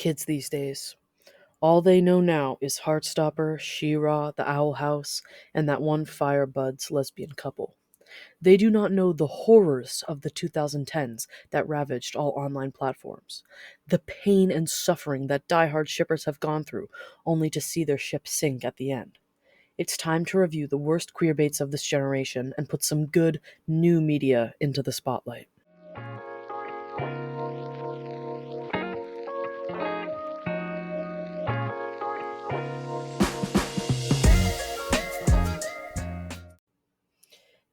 kids these days. All they know now is Heartstopper, She-Ra, the Owl House, and that one Firebuds lesbian couple. They do not know the horrors of the 2010s that ravaged all online platforms. The pain and suffering that die-hard shippers have gone through, only to see their ship sink at the end. It's time to review the worst queerbaits of this generation and put some good, new media into the spotlight.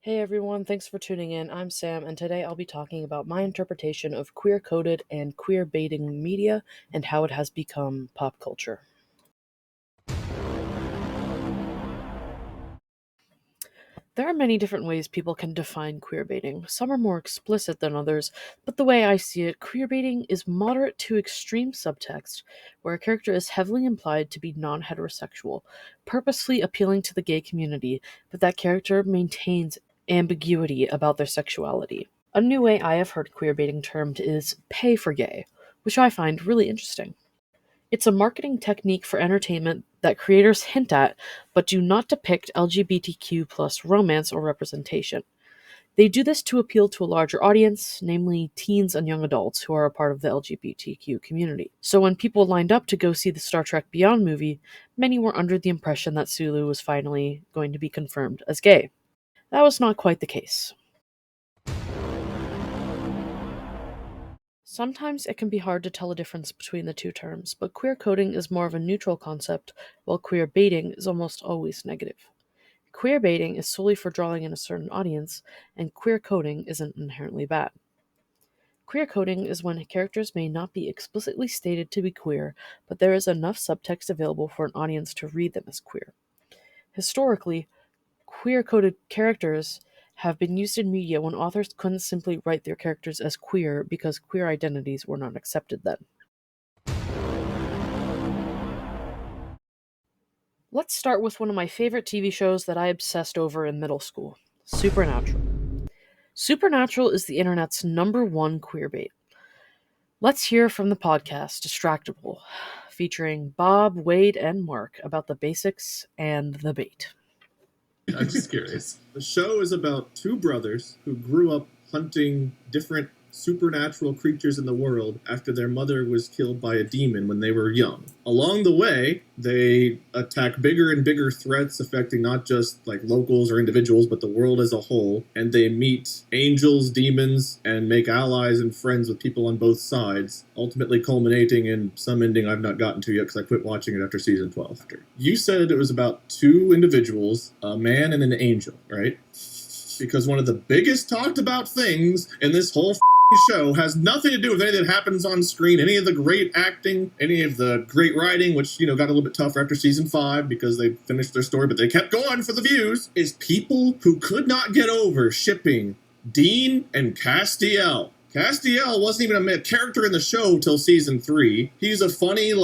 Hey everyone, thanks for tuning in. I'm Sam, and today I'll be talking about my interpretation of queer-coded and queer-baiting media and how it has become pop culture. There are many different ways people can define queerbaiting. Some are more explicit than others, but the way I see it, queerbaiting is moderate to extreme subtext, where a character is heavily implied to be non-heterosexual, purposefully appealing to the gay community, but that character maintains ambiguity about their sexuality. A new way I have heard queerbaiting termed is pay for gay, which I find really interesting. It's a marketing technique for entertainment that creators hint at, but do not depict LGBTQ plus romance or representation. They do this to appeal to a larger audience, namely teens and young adults who are a part of the LGBTQ community. So when people lined up to go see the Star Trek Beyond movie, many were under the impression that Sulu was finally going to be confirmed as gay. That was not quite the case. Sometimes it can be hard to tell the difference between the two terms, but queer coding is more of a neutral concept, while queer baiting is almost always negative. Queer baiting is solely for drawing in a certain audience, and queer coding isn't inherently bad. Queer coding is when characters may not be explicitly stated to be queer, but there is enough subtext available for an audience to read them as queer. Historically, queer-coded characters have been used in media when authors couldn't simply write their characters as queer because queer identities were not accepted then. Let's start with one of my favorite TV shows that I obsessed over in middle school, Supernatural. Supernatural is the internet's #1 queerbait. Let's hear from the podcast Distractable, featuring Bob, Wade, and Mark about the basics and the bait. I'm just curious. The show is about two brothers who grew up hunting different supernatural creatures in the world after their mother was killed by a demon when they were young. Along the way, they attack bigger and bigger threats affecting not just like locals or individuals, but the world as a whole. And they meet angels, demons, and make allies and friends with people on both sides, ultimately culminating in some ending I've not gotten to yet because I quit watching it after season 12. You said it was about two individuals, a man and an angel, right? Because one of the biggest talked about things in this whole show has nothing to do with anything that happens on screen, any of the great acting, any of the great writing, which, got a little bit tougher after season 5 because they finished their story, but they kept going for the views, is people who could not get over shipping Dean and Castiel. Castiel wasn't even a character in the show till season 3. He's a funny,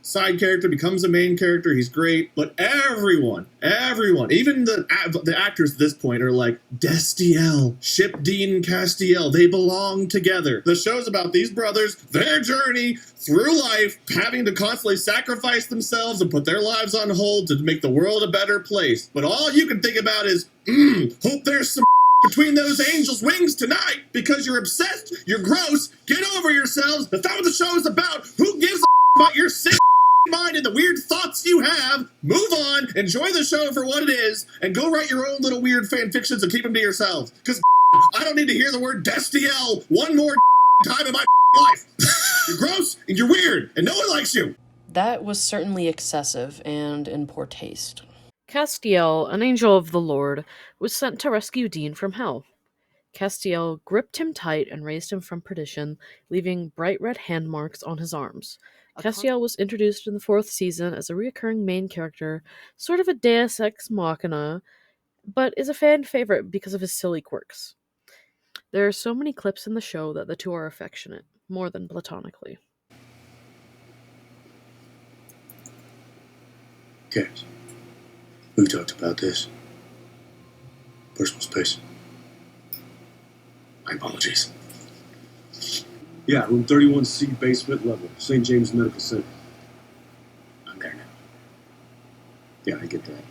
side character, becomes a main character. He's great. But everyone, even the actors at this point are like, Destiel, ship Dean and Castiel. They belong together. The show's about these brothers, their journey through life, having to constantly sacrifice themselves and put their lives on hold to make the world a better place. But all you can think about is, hope there's some between those angels' wings tonight because you're obsessed, you're gross, get over yourselves. That's not what the show is about. Who gives a about your sick mind and the weird thoughts you have? Move on, enjoy the show for what it is, and go write your own little weird fan fictions and keep them to yourselves. Because I don't need to hear the word Destiel one more time in my life. You're gross and you're weird and no one likes you. That was certainly excessive and in poor taste. Castiel, an angel of the Lord, was sent to rescue Dean from hell. Castiel gripped him tight and raised him from perdition, leaving bright red hand marks on his arms. Castiel was introduced in the 4th season as a recurring main character, sort of a deus ex machina, but is a fan favorite because of his silly quirks. There are so many clips in the show that the two are affectionate, more than platonically. Guys, we've talked about this. Personal space. My apologies. Yeah, room 31C, basement level, St. James Medical Center. I'm there now. Yeah, I get that.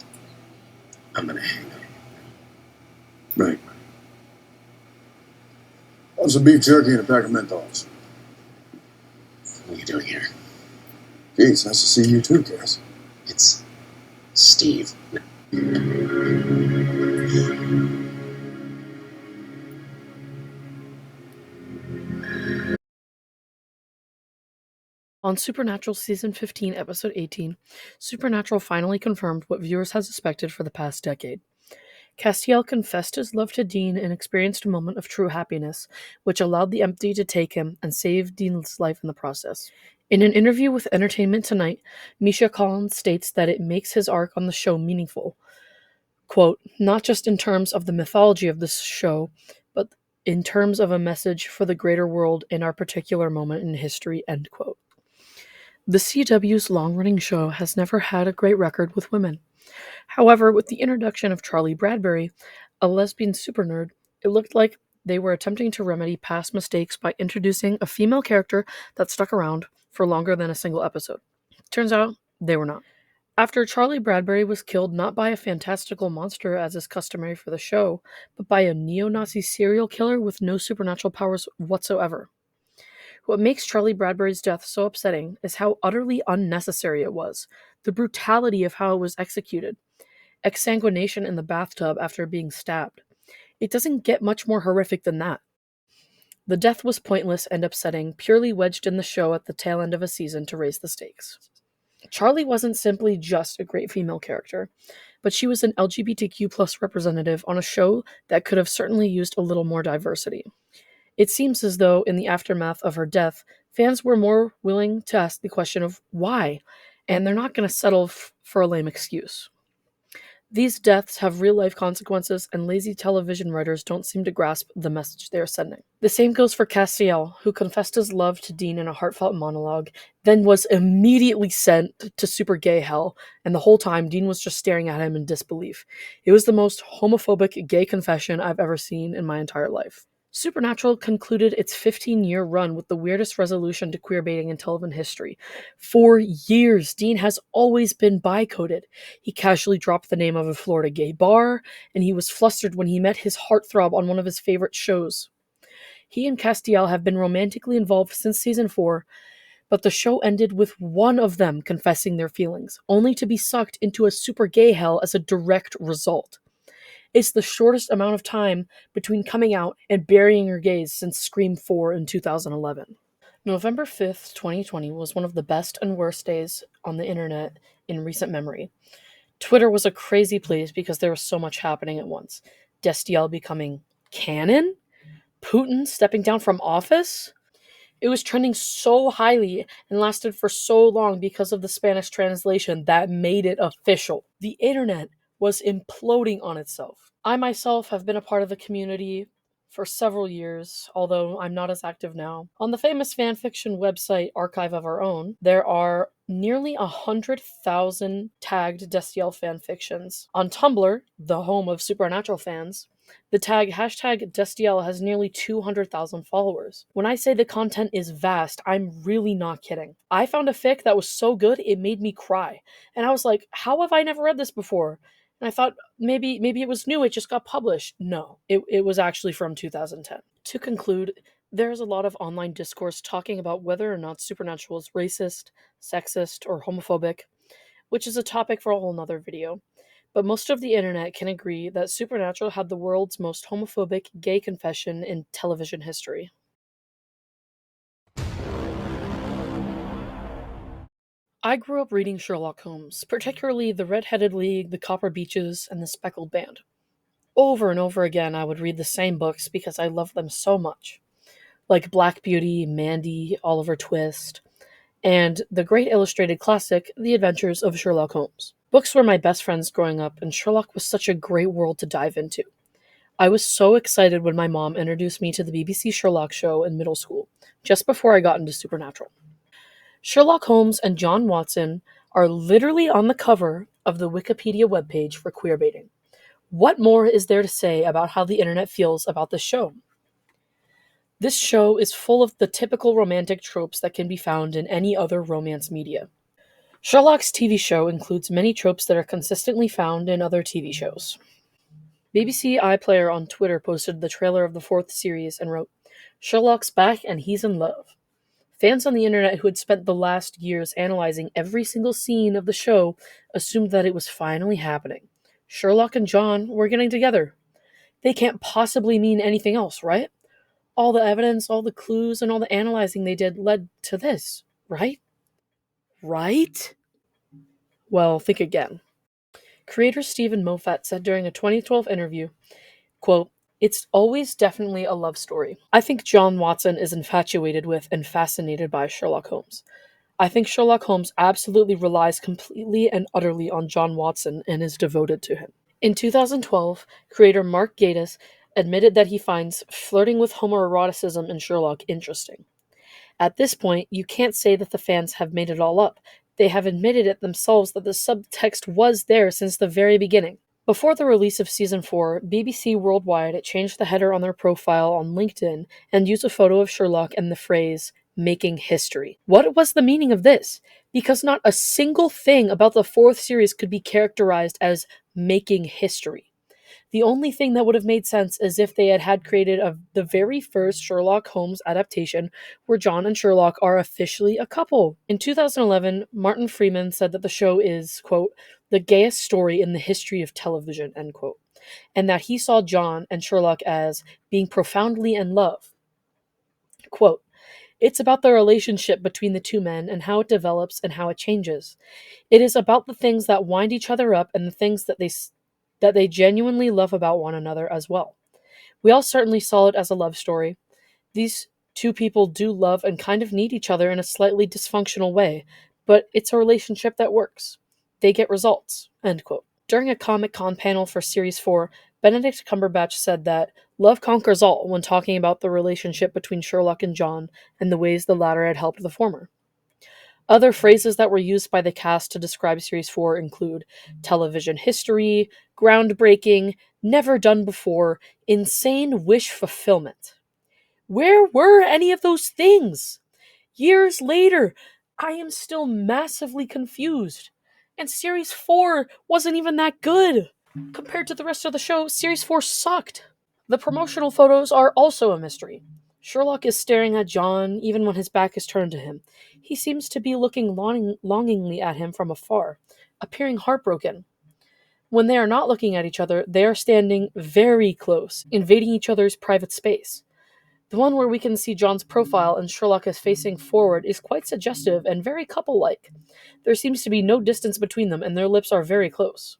I'm gonna hang up. Right. Want some beef jerky and a pack of menthols. What are you doing here? Gee, it's nice to see you too, Cass. It's Steve. On Supernatural Season 15, Episode 18, Supernatural finally confirmed what viewers had suspected for the past decade. Castiel confessed his love to Dean and experienced a moment of true happiness, which allowed the empty to take him and save Dean's life in the process. In an interview with Entertainment Tonight, Misha Collins states that it makes his arc on the show meaningful. Quote, not just in terms of the mythology of this show, but in terms of a message for the greater world in our particular moment in history, end quote. The CW's long-running show has never had a great record with women. However, with the introduction of Charlie Bradbury, a lesbian super nerd, it looked like they were attempting to remedy past mistakes by introducing a female character that stuck around for longer than a single episode. Turns out, they were not. After Charlie Bradbury was killed not by a fantastical monster as is customary for the show, but by a neo-Nazi serial killer with no supernatural powers whatsoever. What makes Charlie Bradbury's death so upsetting is how utterly unnecessary it was, the brutality of how it was executed, exsanguination in the bathtub after being stabbed. It doesn't get much more horrific than that. The death was pointless and upsetting, purely wedged in the show at the tail end of a season to raise the stakes. Charlie wasn't simply just a great female character, but she was an LGBTQ plus representative on a show that could have certainly used a little more diversity. It seems as though, in the aftermath of her death, fans were more willing to ask the question of why, and they're not going to settle for a lame excuse. These deaths have real-life consequences, and lazy television writers don't seem to grasp the message they are sending. The same goes for Castiel, who confessed his love to Dean in a heartfelt monologue, then was immediately sent to super gay hell, and the whole time Dean was just staring at him in disbelief. It was the most homophobic gay confession I've ever seen in my entire life. Supernatural concluded its 15-year run with the weirdest resolution to queerbaiting in television history. For years, Dean has always been bi-coded. He casually dropped the name of a Florida gay bar, and he was flustered when he met his heartthrob on one of his favorite shows. He and Castiel have been romantically involved since season 4, but the show ended with one of them confessing their feelings, only to be sucked into a super gay hell as a direct result. It's the shortest amount of time between coming out and burying your gays since Scream 4 in 2011. November 5th, 2020 was one of the best and worst days on the internet in recent memory. Twitter was a crazy place because there was so much happening at once. Destiel becoming canon? Putin stepping down from office? It was trending so highly and lasted for so long because of the Spanish translation that made it official. The internet was imploding on itself. I myself have been a part of the community for several years, although I'm not as active now. On the famous fanfiction website Archive of Our Own, there are nearly 100,000 tagged Destiel fanfictions. On Tumblr, the home of supernatural fans, the tag hashtag Destiel has nearly 200,000 followers. When I say the content is vast, I'm really not kidding. I found a fic that was so good it made me cry. And I was like, how have I never read this before? And I thought maybe it was new, it just got published. No, it was actually from 2010. To conclude, there's a lot of online discourse talking about whether or not Supernatural is racist, sexist, or homophobic, which is a topic for a whole nother video. But most of the internet can agree that Supernatural had the world's most homophobic gay confession in television history. I grew up reading Sherlock Holmes, particularly The Red-Headed League, The Copper Beeches, and The Speckled Band. Over and over again, I would read the same books because I loved them so much, like Black Beauty, Mandy, Oliver Twist, and the great illustrated classic, The Adventures of Sherlock Holmes. Books were my best friends growing up, and Sherlock was such a great world to dive into. I was so excited when my mom introduced me to the BBC Sherlock show in middle school, just before I got into Supernatural. Sherlock Holmes and John Watson are literally on the cover of the Wikipedia webpage for Queerbaiting. What more is there to say about how the internet feels about this show? This show is full of the typical romantic tropes that can be found in any other romance media. Sherlock's TV show includes many tropes that are consistently found in other TV shows. BBC iPlayer on Twitter posted the trailer of the fourth series and wrote, "Sherlock's back and he's in love." Fans on the internet who had spent the last years analyzing every single scene of the show assumed that it was finally happening. Sherlock and John were getting together. They can't possibly mean anything else, right? All the evidence, all the clues, and all the analyzing they did led to this, right? Right? Well, think again. Creator Stephen Moffat said during a 2012 interview, quote, "It's always definitely a love story. I think John Watson is infatuated with and fascinated by Sherlock Holmes. I think Sherlock Holmes absolutely relies completely and utterly on John Watson and is devoted to him." In 2012, creator Mark Gatiss admitted that he finds flirting with homoeroticism in Sherlock interesting. At this point, you can't say that the fans have made it all up. They have admitted it themselves that the subtext was there since the very beginning. Before the release of Season 4, BBC Worldwide changed the header on their profile on LinkedIn and used a photo of Sherlock and the phrase, "making history." What was the meaning of this? Because not a single thing about the fourth series could be characterized as making history. The only thing that would have made sense is if they had created the very first Sherlock Holmes adaptation where John and Sherlock are officially a couple. In 2011, Martin Freeman said that the show is, quote, "the gayest story in the history of television," end quote, and that he saw John and Sherlock as being profoundly in love. Quote, "It's about the relationship between the two men and how it develops and how it changes. It is about the things that wind each other up and the things that they genuinely love about one another as well. We all certainly saw it as a love story. These two people do love and kind of need each other in a slightly dysfunctional way, but it's a relationship that works. They get results." End quote. During a Comic-Con panel for Series 4, Benedict Cumberbatch said that love conquers all when talking about the relationship between Sherlock and John and the ways the latter had helped the former. Other phrases that were used by the cast to describe Series 4 include television history, groundbreaking, never done before, insane wish fulfillment. Where were any of those things? Years later, I am still massively confused. And Series 4 wasn't even that good. Compared to the rest of the show, Series 4 sucked. The promotional photos are also a mystery. Sherlock is staring at John even when his back is turned to him. He seems to be looking longingly at him from afar, appearing heartbroken. When they are not looking at each other, they are standing very close, invading each other's private space. The one where we can see John's profile and Sherlock is facing forward is quite suggestive and very couple-like. There seems to be no distance between them, and their lips are very close.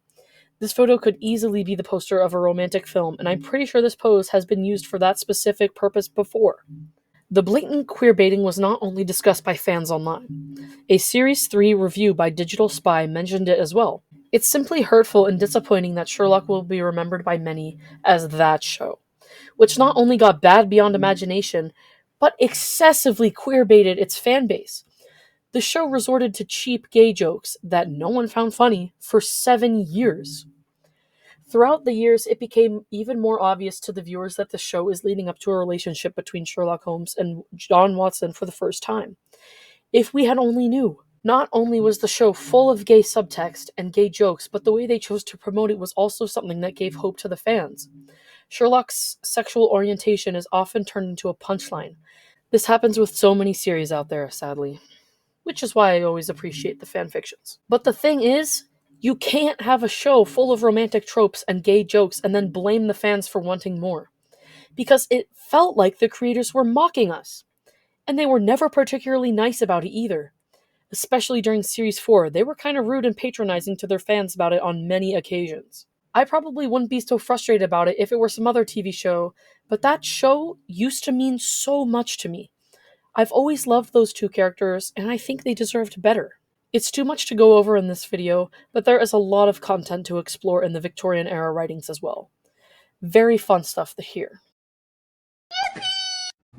This photo could easily be the poster of a romantic film, and I'm pretty sure this pose has been used for that specific purpose before. The blatant queerbaiting was not only discussed by fans online. A Series 3 review by Digital Spy mentioned it as well. It's simply hurtful and disappointing that Sherlock will be remembered by many as that show, which not only got bad beyond imagination, but excessively queerbaited its fanbase. The show resorted to cheap gay jokes that no one found funny for 7 years. Throughout the years, it became even more obvious to the viewers that the show is leading up to a relationship between Sherlock Holmes and John Watson for the first time. If we had only knew. Not only was the show full of gay subtext and gay jokes, but the way they chose to promote it was also something that gave hope to the fans. Sherlock's sexual orientation is often turned into a punchline. This happens with so many series out there, sadly. Which is why I always appreciate the fanfictions. But the thing is, you can't have a show full of romantic tropes and gay jokes and then blame the fans for wanting more. Because it felt like the creators were mocking us. And they were never particularly nice about it either. Especially during Series 4, they were kind of rude and patronizing to their fans about it on many occasions. I probably wouldn't be so frustrated about it if it were some other TV show, but that show used to mean so much to me. I've always loved those two characters, and I think they deserved better. It's too much to go over in this video, but there is a lot of content to explore in the Victorian era writings as well. Very fun stuff to hear.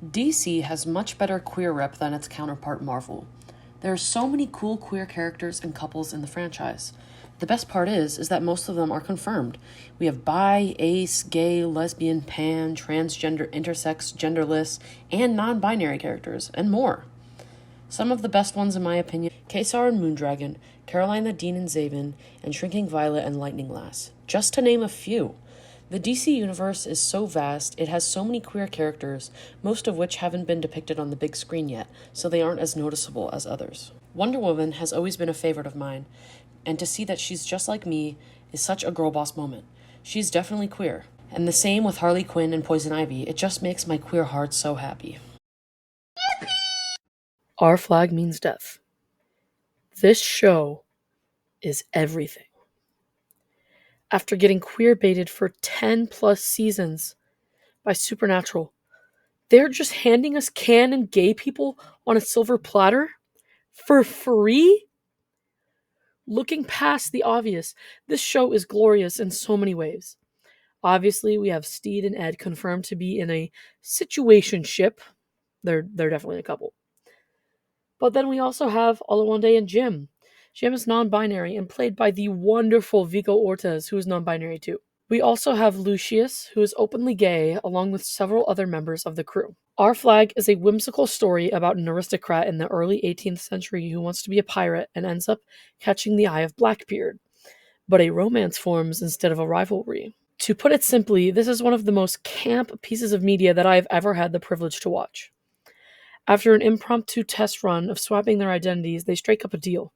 DC has much better queer rep than its counterpart Marvel. There are so many cool queer characters and couples in the franchise. The best part is that most of them are confirmed. We have bi, ace, gay, lesbian, pan, transgender, intersex, genderless, and non-binary characters, and more. Some of the best ones, in my opinion, Kesar and Moondragon, Caroline the Dean and Zaven, and Shrinking Violet and Lightning Lass, just to name a few. The DC universe is so vast, it has so many queer characters, most of which haven't been depicted on the big screen yet, so they aren't as noticeable as others. Wonder Woman has always been a favorite of mine, and to see that she's just like me is such a girl boss moment. She's definitely queer. And the same with Harley Quinn and Poison Ivy, it just makes my queer heart so happy. Our flag means death. This show is everything. After getting queer baited for 10 plus seasons by Supernatural, they're just handing us canon gay people on a silver platter for free? Looking past the obvious, this show is glorious in so many ways. Obviously, we have Steed and Ed confirmed to be in a situationship. They're definitely a couple. But then we also have Olawande and Jim. Jim is non-binary and played by the wonderful Vico Ortiz, who is non-binary too. We also have Lucius, who is openly gay, along with several other members of the crew. Our Flag is a whimsical story about an aristocrat in the early 18th century who wants to be a pirate and ends up catching the eye of Blackbeard. But a romance forms instead of a rivalry. To put it simply, this is one of the most camp pieces of media that I have ever had the privilege to watch. After an impromptu test run of swapping their identities, they strike up a deal.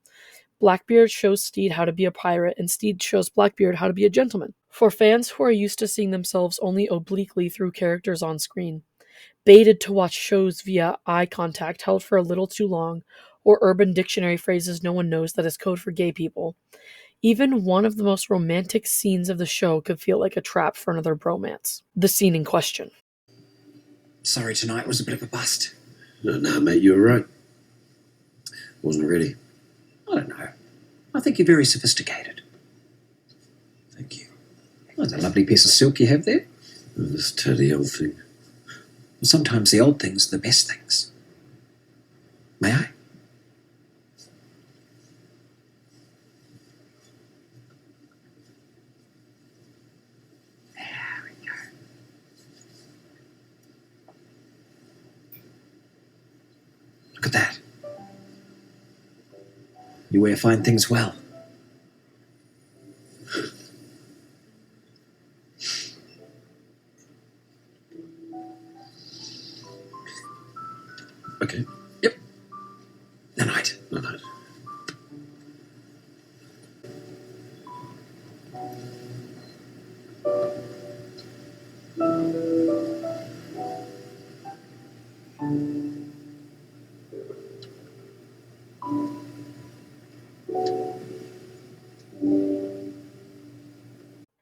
Blackbeard shows Steed how to be a pirate, and Steed shows Blackbeard how to be a gentleman. For fans who are used to seeing themselves only obliquely through characters on screen, baited to watch shows via eye contact held for a little too long, or Urban Dictionary phrases no one knows that is code for gay people, even one of the most romantic scenes of the show could feel like a trap for another bromance. The scene in question. Sorry, tonight was a bit of a bust. No, mate, you were right. Wasn't ready. I don't know. I think you're very sophisticated. Thank you. Well, that's a lovely piece of silk you have there. Oh, this tatty old thing. Sometimes the old things are the best things. May I? There we go. Look at that. You wear fine things well. Okay. Yep. The night. No, no.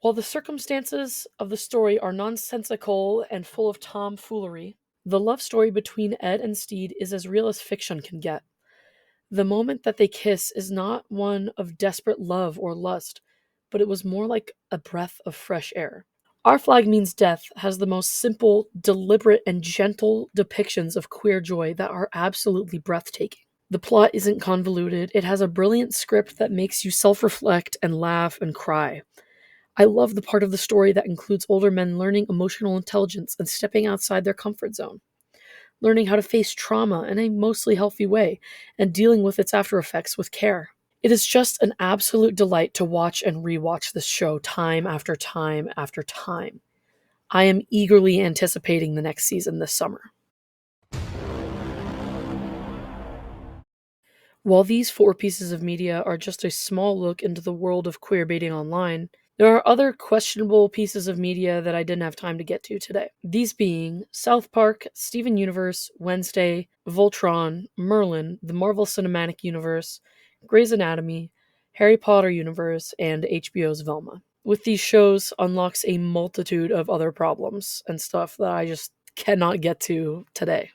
While the circumstances of the story are nonsensical and full of tomfoolery, the love story between Ed and Steed is as real as fiction can get. The moment that they kiss is not one of desperate love or lust, but it was more like a breath of fresh air. Our Flag Means Death has the most simple, deliberate, and gentle depictions of queer joy that are absolutely breathtaking. The plot isn't convoluted, it has a brilliant script that makes you self-reflect and laugh and cry. I love the part of the story that includes older men learning emotional intelligence and stepping outside their comfort zone, learning how to face trauma in a mostly healthy way, and dealing with its after effects with care. It is just an absolute delight to watch and rewatch this show time after time after time. I am eagerly anticipating the next season this summer. While these 4 pieces of media are just a small look into the world of queerbaiting online, there are other questionable pieces of media that I didn't have time to get to today. These being South Park, Steven Universe, Wednesday, Voltron, Merlin, the Marvel Cinematic Universe, Grey's Anatomy, Harry Potter Universe, and HBO's Velma. With these shows unlocks a multitude of other problems and stuff that I just cannot get to today.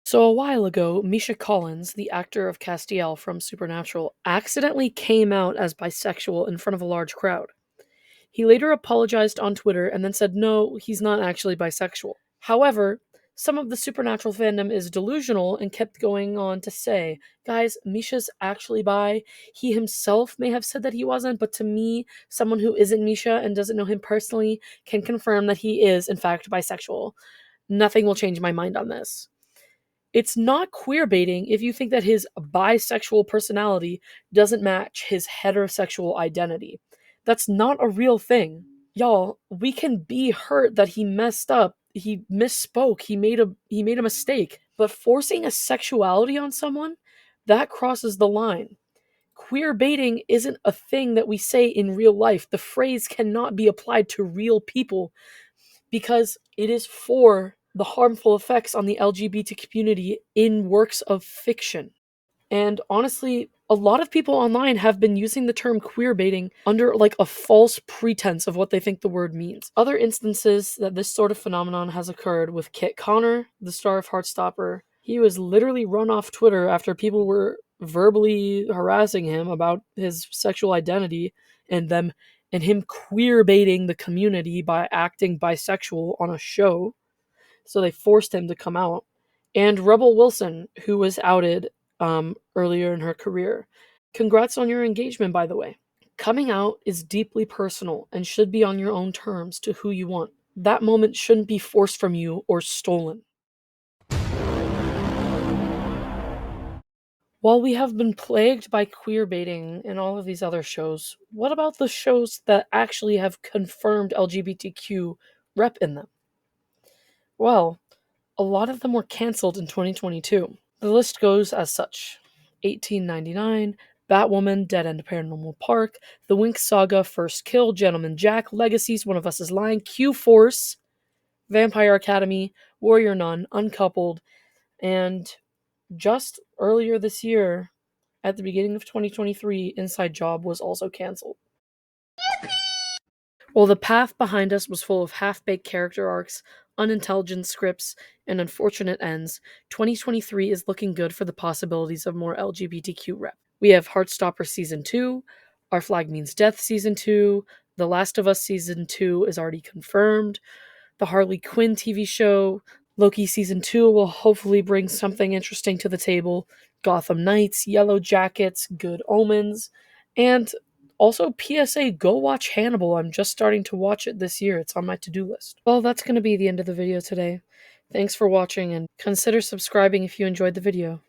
So a while ago, Misha Collins, the actor of Castiel from Supernatural, accidentally came out as bisexual in front of a large crowd. He later apologized on Twitter and then said no, he's not actually bisexual. However, Some of the supernatural fandom is delusional and kept going on to say, guys, Misha's actually bi. He himself may have said that he wasn't, but to me, someone who isn't Misha and doesn't know him personally can confirm that he is, in fact, bisexual. Nothing will change my mind on this. It's not queer baiting if you think that his bisexual personality doesn't match his heterosexual identity. That's not a real thing. Y'all, we can be hurt that he messed up, he misspoke, he made a mistake, but forcing a sexuality on someone, that crosses the line. Queer baiting isn't a thing that we say in real life. The phrase cannot be applied to real people because it is for the harmful effects on the LGBT community in works of fiction. And honestly, a lot of people online have been using the term queerbaiting under like a false pretense of what they think the word means. Other instances that this sort of phenomenon has occurred with Kit Connor, the star of Heartstopper. He was literally run off Twitter after people were verbally harassing him about his sexual identity and him queerbaiting the community by acting bisexual on a show. So they forced him to come out. And Rebel Wilson, who was outed earlier in her career. Congrats on your engagement, by the way. Coming out is deeply personal and should be on your own terms to who you want. That moment shouldn't be forced from you or stolen. While we have been plagued by queerbaiting and all of these other shows, what about the shows that actually have confirmed LGBTQ rep in them? Well, a lot of them were cancelled in 2022. The list goes as such: 1899, Batwoman, Dead End Paranormal Park, The Winx Saga, First Kill, Gentleman Jack, Legacies, One of Us is Lying, Q-Force, Vampire Academy, Warrior Nun, Uncoupled, and just earlier this year, at the beginning of 2023, Inside Job was also cancelled. While the path behind us was full of half-baked character arcs, unintelligent scripts, and unfortunate ends, 2023 is looking good for the possibilities of more LGBTQ rep. We have Heartstopper Season 2, Our Flag Means Death Season 2, The Last of Us Season 2 is already confirmed, the Harley Quinn TV show, Loki Season 2 will hopefully bring something interesting to the table, Gotham Knights, Yellow Jackets, Good Omens, and also, PSA, go watch Hannibal. I'm just starting to watch it this year. It's on my to-do list. Well, that's going to be the end of the video today. Thanks for watching, and consider subscribing if you enjoyed the video.